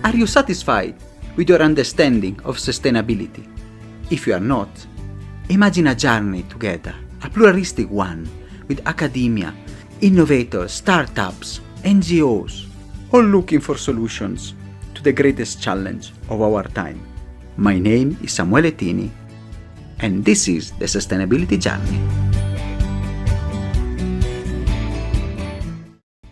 Are you satisfied with your understanding of sustainability? If you are not, imagine a journey together, a pluralistic one, with academia, innovators, startups, NGOs, all looking for solutions to the greatest challenge of our time. My name is Samuele Tini, and this is the Sustainability Journey.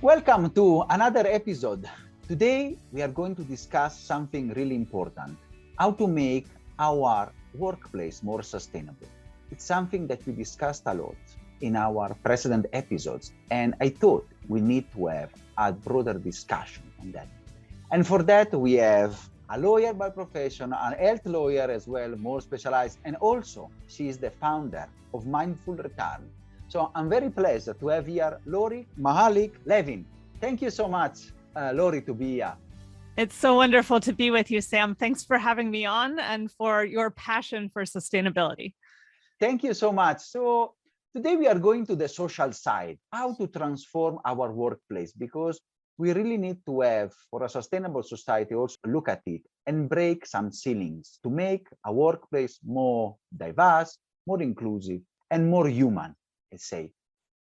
Welcome to another episode. Today, we are going to discuss something really important: how to make our workplace more sustainable. It's something that we discussed a lot in our precedent episodes, and I thought we need to have a broader discussion on that. And for that, we have a lawyer by profession, an health lawyer as well, more specialized, and also she is the founder of Mindful Return. So I'm very pleased to have here Lori Mihalich-Levin. Thank you so much, Lori, to be here. It's so wonderful to be with you, Sam. Thanks for having me on and for your passion for sustainability. Thank you so much. So today we are going to the social side, how to transform our workplace, because we really need to have, for a sustainable society, also look at it and break some ceilings to make a workplace more diverse, more inclusive, and more human, let's say.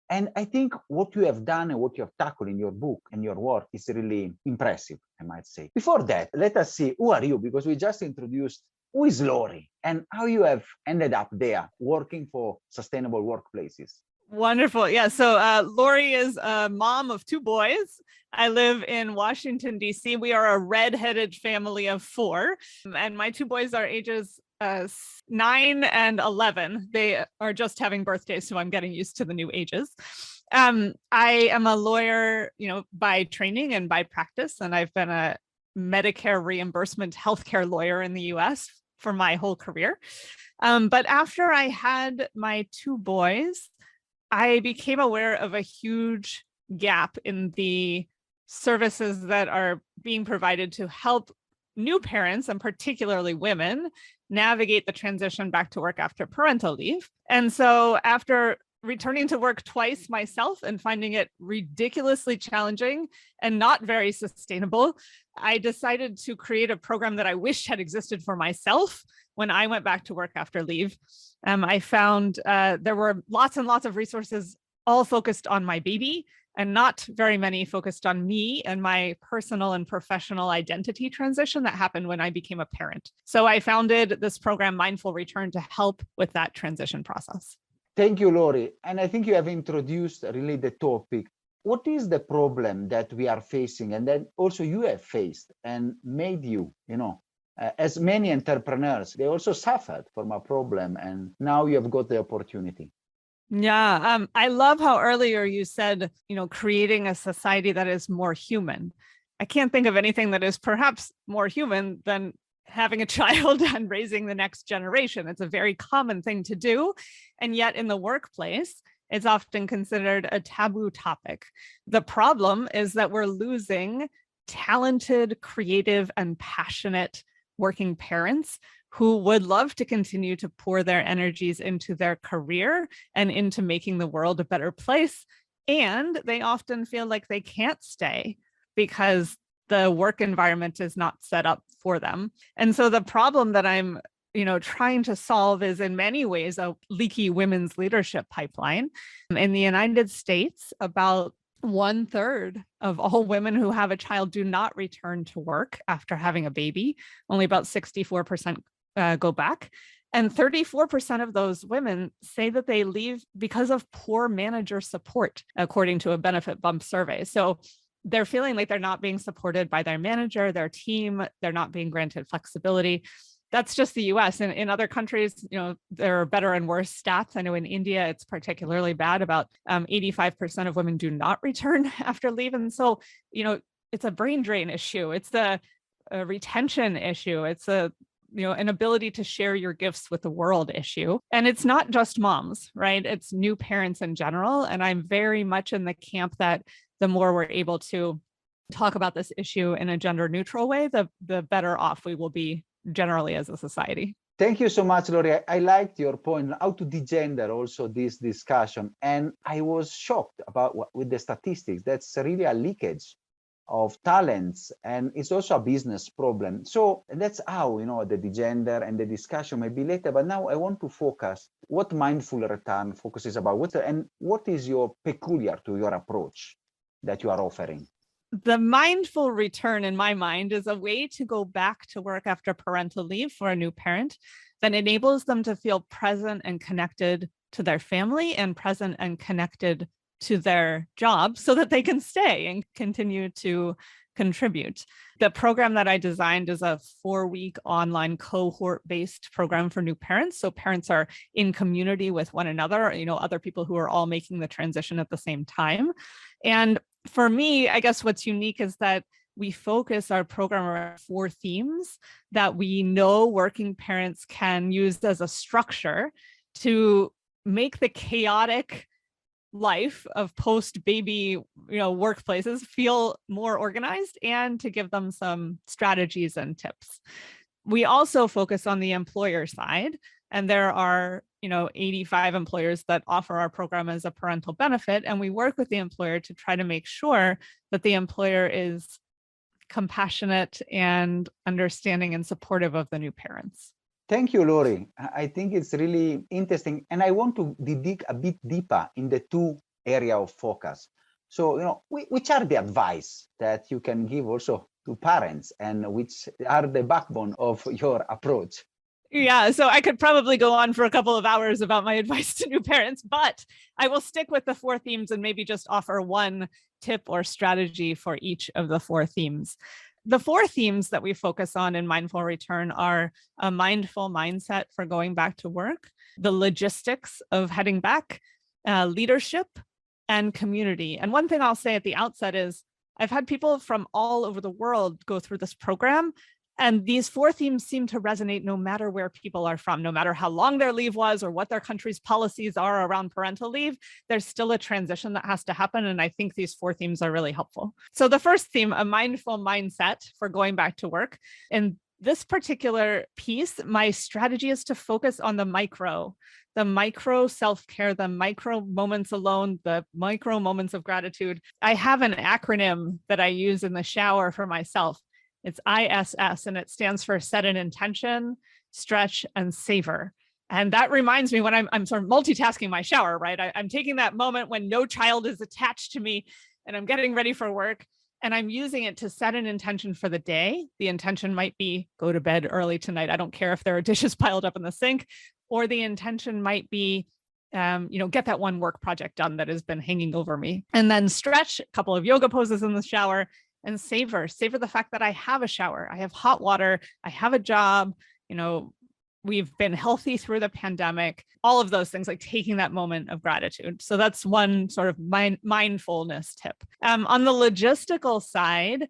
And I think what you have done and what you have tackled in your book and your work is really impressive, I might say. Before that, let us see, who are you? Because we just introduced who is Lori and how you have ended up there working for sustainable workplaces. Wonderful. Yeah. So Lori is a mom of two boys. I live in Washington, D.C. We are a redheaded family of four, and my two boys are ages 9 and 11. They are just having birthdays, so I'm getting used to the new ages. I am a lawyer, by training and by practice, and I've been a Medicare reimbursement healthcare lawyer in the U.S. for my whole career. But after I had my two boys, I became aware of a huge gap in the services that are being provided to help new parents, and particularly women, navigate the transition back to work after parental leave. And so after returning to work twice myself and finding it ridiculously challenging and not very sustainable, I decided to create a program that I wished had existed for myself when I went back to work after leave. I found there were lots and lots of resources all focused on my baby, and not very many focused on me and my personal and professional identity transition that happened when I became a parent. So I founded this program, Mindful Return, to help with that transition process. Thank you, Lori. And I think you have introduced really the topic. What is the problem that we are facing and that also you have faced and made you, as many entrepreneurs, they also suffered from a problem, and now you have got the opportunity. Yeah, I love how earlier you said, creating a society that is more human. I can't think of anything that is perhaps more human than having a child and raising the next generation. It's a very common thing to do. And yet in the workplace, it's often considered a taboo topic. The problem is that we're losing talented, creative, and passionate working parents who would love to continue to pour their energies into their career and into making the world a better place. And they often feel like they can't stay because the work environment is not set up for them. And so the problem that I'm trying to solve is in many ways a leaky women's leadership pipeline. In the United States, about 1/3 of all women who have a child do not return to work after having a baby. Only about 64% go back. And 34% of those women say that they leave because of poor manager support, according to a benefit bump survey. So they're feeling like they're not being supported by their manager, their team, they're not being granted flexibility. That's just the US. And in other countries, there are better and worse stats. I know in India, it's particularly bad. About 85% of women do not return after leave. And so, it's a brain drain issue. It's the retention issue. It's an ability to share your gifts with the world issue. And it's not just moms, right? It's new parents in general. And I'm very much in the camp that the more we're able to talk about this issue in a gender neutral way, the better off we will be generally as a society. Thank you so much, Lori. I liked your point, how to degender also this discussion. And I was shocked with the statistics. That's really a leakage of talents, and it's also a business problem. So that's how, the gender and the discussion may be later, but now I want to focus what mindful return focuses about, and what is your peculiar to your approach that you are offering. The mindful return, in my mind, is a way to go back to work after parental leave for a new parent that enables them to feel present and connected to their family and present and connected to their job so that they can stay and continue to contribute. The program that I designed is a 4-week online cohort-based program for new parents. So parents are in community with one another, other people who are all making the transition at the same time. And for me, I guess what's unique is that we focus our program around 4 themes that we know working parents can use as a structure to make the chaotic life of post-baby, workplaces feel more organized, and to give them some strategies and tips. We also focus on the employer side, and there are 85 employers that offer our program as a parental benefit, and we work with the employer to try to make sure that the employer is compassionate and understanding and supportive of the new parents. Thank you, Lori. I think it's really interesting. And I want to dig a bit deeper in the 2 areas of focus. So, which are the advice that you can give also to parents, and which are the backbone of your approach? Yeah, so I could probably go on for a couple of hours about my advice to new parents, but I will stick with the 4 themes and maybe just offer one tip or strategy for each of the 4 themes. The 4 themes that we focus on in Mindful Return are a mindful mindset for going back to work, the logistics of heading back, leadership, and community. And one thing I'll say at the outset is I've had people from all over the world go through this program, and these 4 themes seem to resonate no matter where people are from, no matter how long their leave was or what their country's policies are around parental leave. There's still a transition that has to happen. And I think these 4 themes are really helpful. So the first theme, a mindful mindset for going back to work. In this particular piece, my strategy is to focus on the micro self-care, the micro moments alone, the micro moments of gratitude. I have an acronym that I use in the shower for myself. It's ISS, and it stands for set an intention, stretch, and savor. And that reminds me when I'm sort of multitasking my shower, right? I'm taking that moment when no child is attached to me and I'm getting ready for work, and I'm using it to set an intention for the day. The intention might be go to bed early tonight. I don't care if there are dishes piled up in the sink, or the intention might be get that one work project done that has been hanging over me. And then stretch, a couple of yoga poses in the shower, and savor the fact that I have a shower, I have hot water, I have a job, we've been healthy through the pandemic, all of those things, like taking that moment of gratitude. So that's one sort of mindfulness tip. On the logistical side,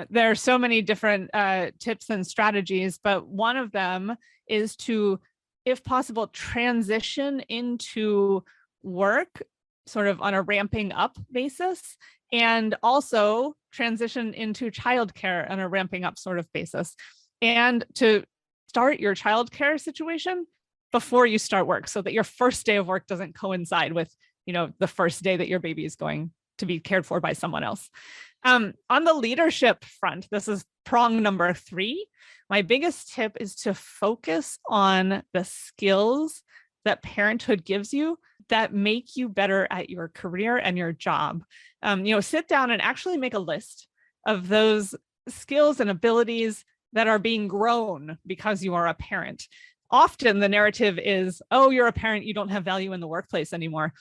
there are so many different tips and strategies, but one of them is to, if possible, transition into work sort of on a ramping up basis, and also transition into childcare on a ramping up sort of basis, and to start your childcare situation before you start work, so that your first day of work doesn't coincide with, the first day that your baby is going to be cared for by someone else. On the leadership front, this is prong number 3. My biggest tip is to focus on the skills that parenthood gives you that make you better at your career and your job. Sit down and actually make a list of those skills and abilities that are being grown because you are a parent. Often the narrative is, oh, you're a parent, you don't have value in the workplace anymore.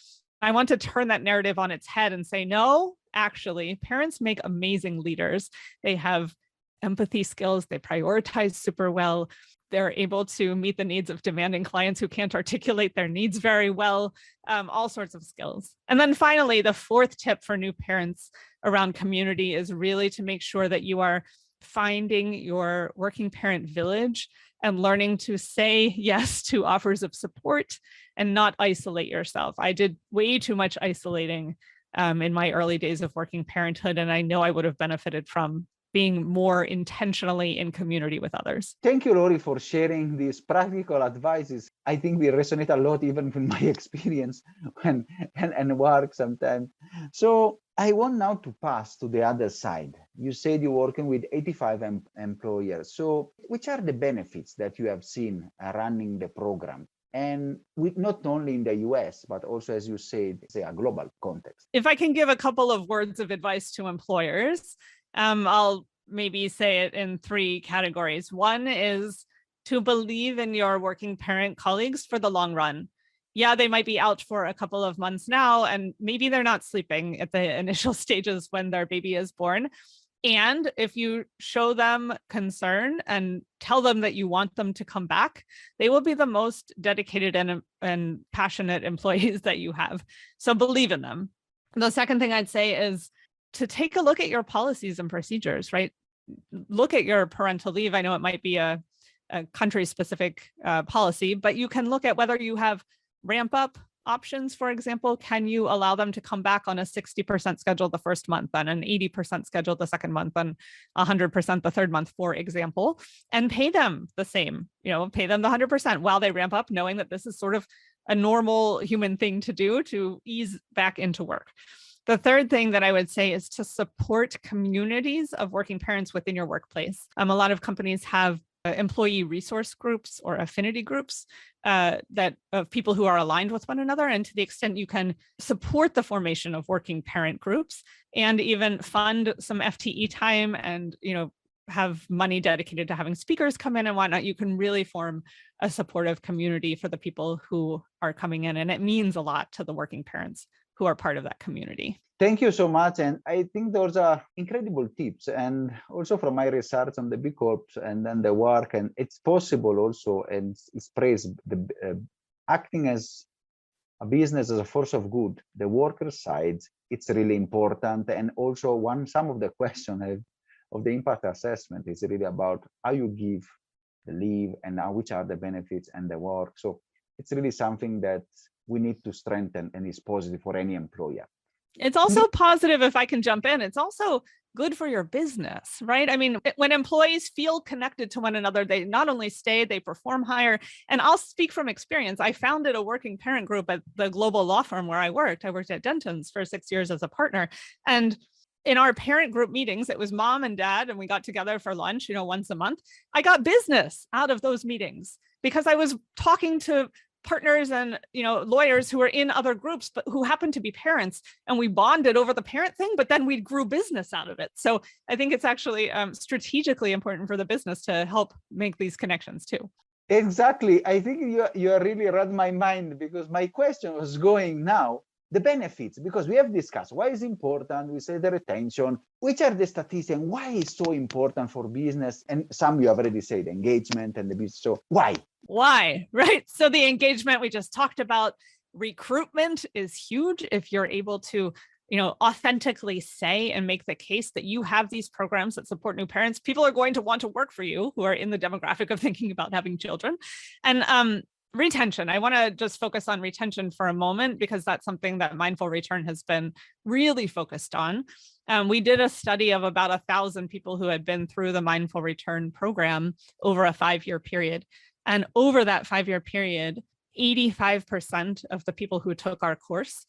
I want to turn that narrative on its head and say, no, actually, parents make amazing leaders. They have empathy skills, they prioritize super well. They're able to meet the needs of demanding clients who can't articulate their needs very well, all sorts of skills. And then finally, the 4th tip for new parents around community is really to make sure that you are finding your working parent village and learning to say yes to offers of support and not isolate yourself. I did way too much isolating in my early days of working parenthood, and I know I would have benefited from being more intentionally in community with others. Thank you, Lori, for sharing these practical advices. I think we resonate a lot, even with my experience and work sometimes. So I want now to pass to the other side. You said you're working with 85 employers. So which are the benefits that you have seen running the program? And with not only in the US, but also, as you said, say a global context. If I can give a couple of words of advice to employers, I'll maybe say it in three categories. One is to believe in your working parent colleagues for the long run. Yeah, they might be out for a couple of months now, and maybe they're not sleeping at the initial stages when their baby is born. And if you show them concern and tell them that you want them to come back, they will be the most dedicated and passionate employees that you have. So believe in them. The second thing I'd say is to take a look at your policies and procedures, right? Look at your parental leave. I know it might be a country-specific policy, but you can look at whether you have ramp-up options. For example, can you allow them to come back on a 60% schedule the first month, and an 80% schedule the second month, and 100% the third month, for example, and pay them the same, pay them the 100% while they ramp up, knowing that this is sort of a normal human thing to do to ease back into work. The third thing that I would say is to support communities of working parents within your workplace. A lot of companies have employee resource groups or affinity groups that of people who are aligned with one another. And to the extent you can support the formation of working parent groups and even fund some FTE time and, have money dedicated to having speakers come in and whatnot, you can really form a supportive community for the people who are coming in. And it means a lot to the working parents who are part of that community. Thank you so much. And I think those are incredible tips. And also from my research on the B Corps and then the work, and it's possible also, and it's praised, acting as a business as a force of good, the worker side, it's really important. And also some of the questions of the impact assessment is really about how you give the leave and which are the benefits and the work. So it's really something that we need to strengthen and is positive for any employer. It's also positive, if I can jump in, it's also good for your business, right? I mean, when employees feel connected to one another, they not only stay, they perform higher. And I'll speak from experience. I founded a working parent group at the global law firm where I worked. I worked at Denton's for 6 years as a partner. And in our parent group meetings, it was mom and dad, and we got together for lunch, once a month. I got business out of those meetings because I was talking to partners and lawyers who were in other groups, but who happened to be parents, and we bonded over the parent thing, but then we grew business out of it. So I think it's actually strategically important for the business to help make these connections too. Exactly. I think you are really read my mind, because my question was going now, the benefits, because we have discussed why is important, we say the retention, which are the statistics, and why is so important for business, and some you have already said, engagement and the business. So why? Why, right? So the engagement we just talked about, recruitment is huge. If you're able to, authentically say and make the case that you have these programs that support new parents, people are going to want to work for you who are in the demographic of thinking about having children. And retention, I want to just focus on retention for a moment, because that's something that Mindful Return has been really focused on. We did a study of about 1,000 people who had been through the Mindful Return program over a 5-year period. And over that 5-year period, 85% of the people who took our course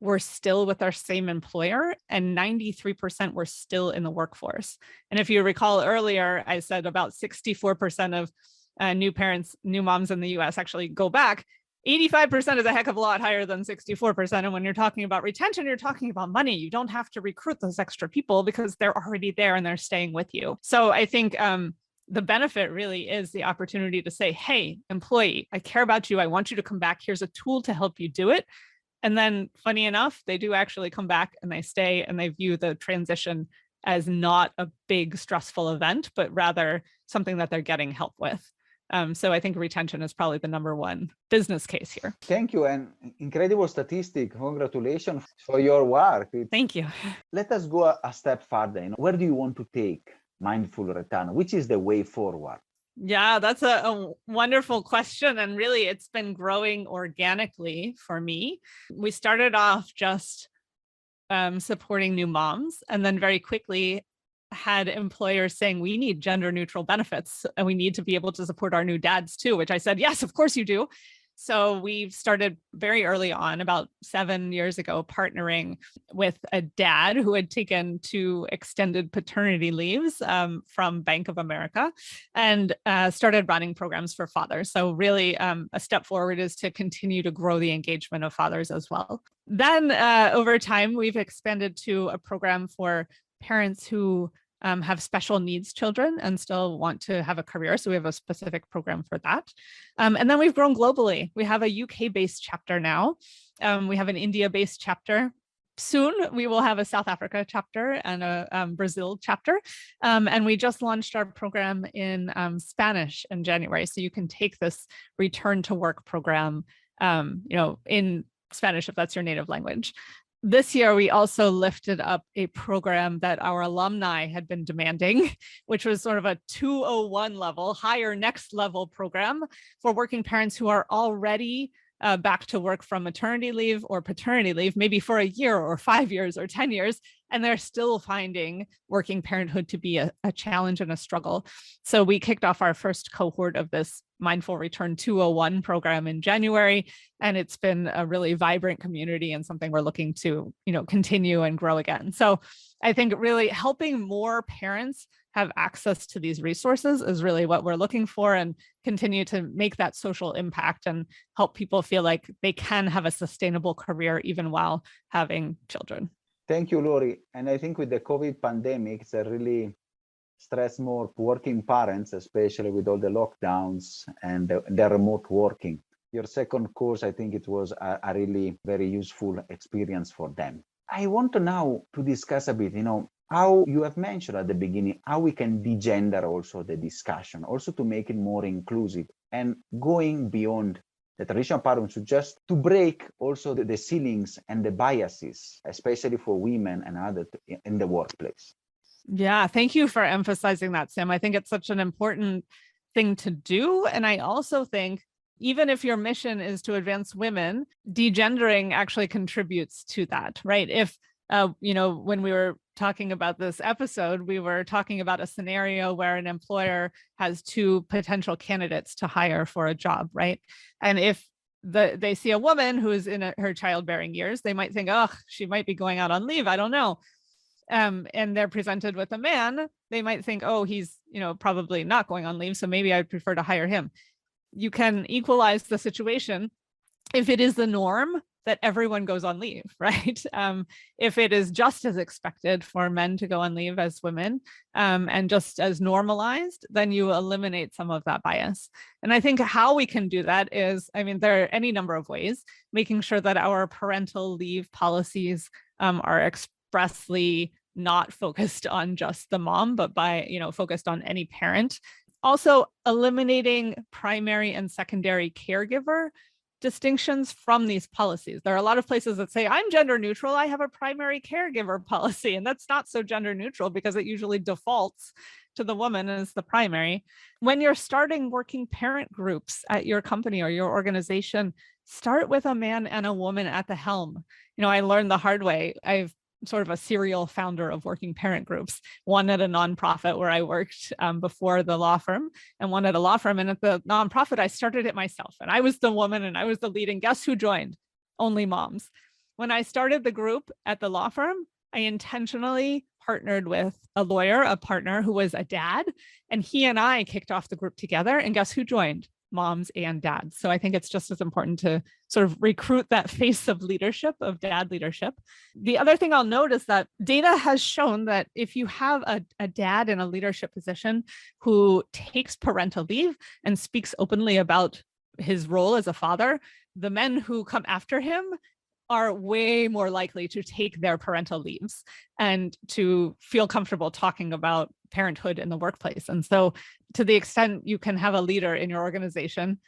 were still with our same employer, and 93% were still in the workforce. And if you recall earlier, I said about 64% of new moms in the US actually go back. 85% is a heck of a lot higher than 64%. And when you're talking about retention, you're talking about money. You don't have to recruit those extra people because they're already there and they're staying with you. So I think the benefit really is the opportunity to say, hey, employee, I care about you. I want you to come back. Here's a tool to help you do it. And then funny enough, they do actually come back and they stay, and they view the transition as not a big stressful event, but rather something that they're getting help with. So I think retention is probably the number one business case here. Thank you. And incredible statistic. Congratulations for your work. Thank you. Let us go a step further. Where do you want to take Mindful Return? Which is the way forward? Yeah, that's a wonderful question. And really, it's been growing organically for me. We started off just supporting new moms, and then very quickly had employers saying, we need gender neutral benefits and we need to be able to support our new dads too, which I said, yes, of course you do. So we started very early on, about 7 years ago, partnering with a dad who had taken 2 extended paternity leaves from Bank of America and started running programs for fathers. So really a step forward is to continue to grow the engagement of fathers as well. Then over time, we've expanded to a program for parents who have special needs children and still want to have a career. So we have a specific program for that. And then we've grown globally. We have a UK-based chapter now. We have an India-based chapter. Soon we will have a South Africa chapter and a Brazil chapter. And we just launched our program in Spanish in January. So you can take this return to work program, in Spanish if that's your native language. This year, we also lifted up a program that our alumni had been demanding, which was sort of a 201 level, higher next level program for working parents who are already back to work from maternity leave or paternity leave, maybe for a year or 5 years or 10 years, and they're still finding working parenthood to be a challenge and a struggle. So we kicked off our first cohort of this Mindful Return 201 program in January, and it's been a really vibrant community and something we're looking to, continue and grow again. So I think really helping more parents have access to these resources is really what we're looking for, and continue to make that social impact and help people feel like they can have a sustainable career even while having children. Thank you, Lori. And I think with the COVID pandemic, it's a really stress more working parents, especially with all the lockdowns and the remote working. Your second course, I think it was a really very useful experience for them. I want to now to discuss a bit, how you have mentioned at the beginning, how we can degender also the discussion, also to make it more inclusive and going beyond the traditional paradigm, so just to break also the ceilings and the biases, especially for women and others in the workplace. Yeah, thank you for emphasizing that, Sam. I think it's such an important thing to do. And I also think even if your mission is to advance women, degendering actually contributes to that, right? If, when we were talking about this episode, we were talking about a scenario where an employer has 2 potential candidates to hire for a job, right? And if they see a woman who is in her childbearing years, they might think, oh, she might be going out on leave. I don't know. And they're presented with a man, they might think, oh, he's, probably not going on leave, so maybe I'd prefer to hire him. You can equalize the situation if it is the norm that everyone goes on leave, right? If it is just as expected for men to go on leave as women, and just as normalized, then you eliminate some of that bias. And I think how we can do that is, there are any number of ways, making sure that our parental leave policies are expressly not focused on just the mom, but focused on any parent. Also, eliminating primary and secondary caregiver distinctions from these policies. There are a lot of places that say, I'm gender neutral, I have a primary caregiver policy, and that's not so gender neutral because it usually defaults to the woman as the primary. When you're starting working parent groups at your company or your organization, start with a man and a woman at the helm. I learned the hard way. I've sort of a serial founder of working parent groups, one at a nonprofit where I worked before the law firm, and one at a law firm. And at the nonprofit, I started it myself, and I was the woman and I was the lead, and guess who joined? Only moms. When I started the group at the law firm, I intentionally partnered with a lawyer, a partner who was a dad, and he and I kicked off the group together, and guess who joined? Moms and dads. So I think it's just as important to sort of recruit that face of leadership, of dad leadership. The other thing I'll note is that data has shown that if you have a dad in a leadership position who takes parental leave and speaks openly about his role as a father, the men who come after him are way more likely to take their parental leaves and to feel comfortable talking about parenthood in the workplace. And so to the extent you can have a leader in your organization,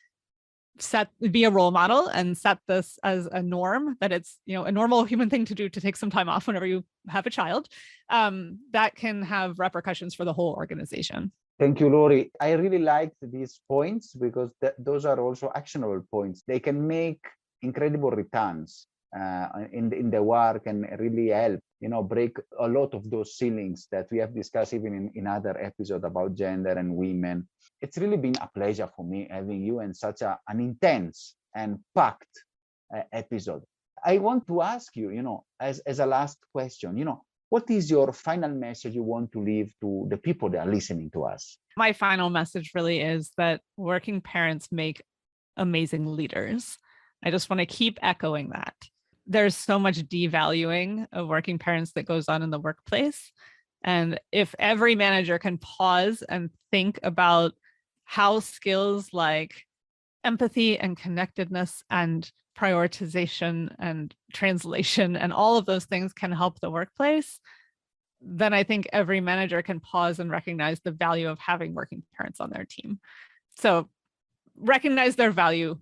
be a role model and set this as a norm, that it's, a normal human thing to do to take some time off whenever you have a child, that can have repercussions for the whole organization. Thank you, Lori. I really liked these points because those are also actionable points. They can make incredible returns in the work and really help, break a lot of those ceilings that we have discussed even in other episodes about gender and women. It's really been a pleasure for me having you and such an intense and packed episode. I want to ask you, as a last question, what is your final message you want to leave to the people that are listening to us? My final message really is that working parents make amazing leaders. I just want to keep echoing that. There's so much devaluing of working parents that goes on in the workplace. And if every manager can pause and think about how skills like empathy and connectedness and prioritization and translation and all of those things can help the workplace, then I think every manager can pause and recognize the value of having working parents on their team. So recognize their value,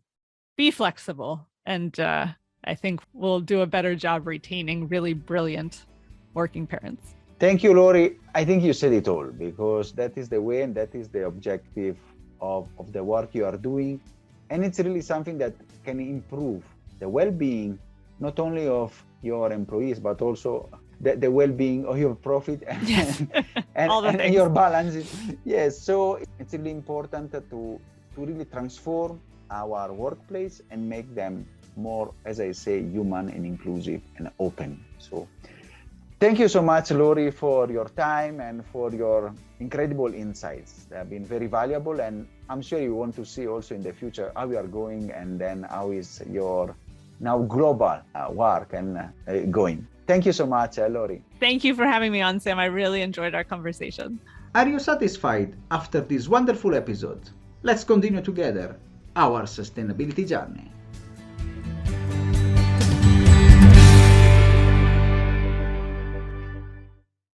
be flexible, and I think we'll do a better job retaining really brilliant working parents. Thank you, Lori. I think you said it all, because that is the way and that is the objective of the work you are doing. And it's really something that can improve the well-being, not only of your employees, but also the well-being of your profit and, yes. and your balance. Yes, so it's really important to really transform our workplace and make them more, as I say, human and inclusive and open. So thank you so much, Lori, for your time and for your incredible insights. They have been very valuable, and I'm sure you want to see also in the future how you are going and then how is your now global work and going. Thank you so much, Lori. Thank you for having me on, Sam. I really enjoyed our conversation. Are you satisfied after this wonderful episode? Let's continue together our sustainability journey.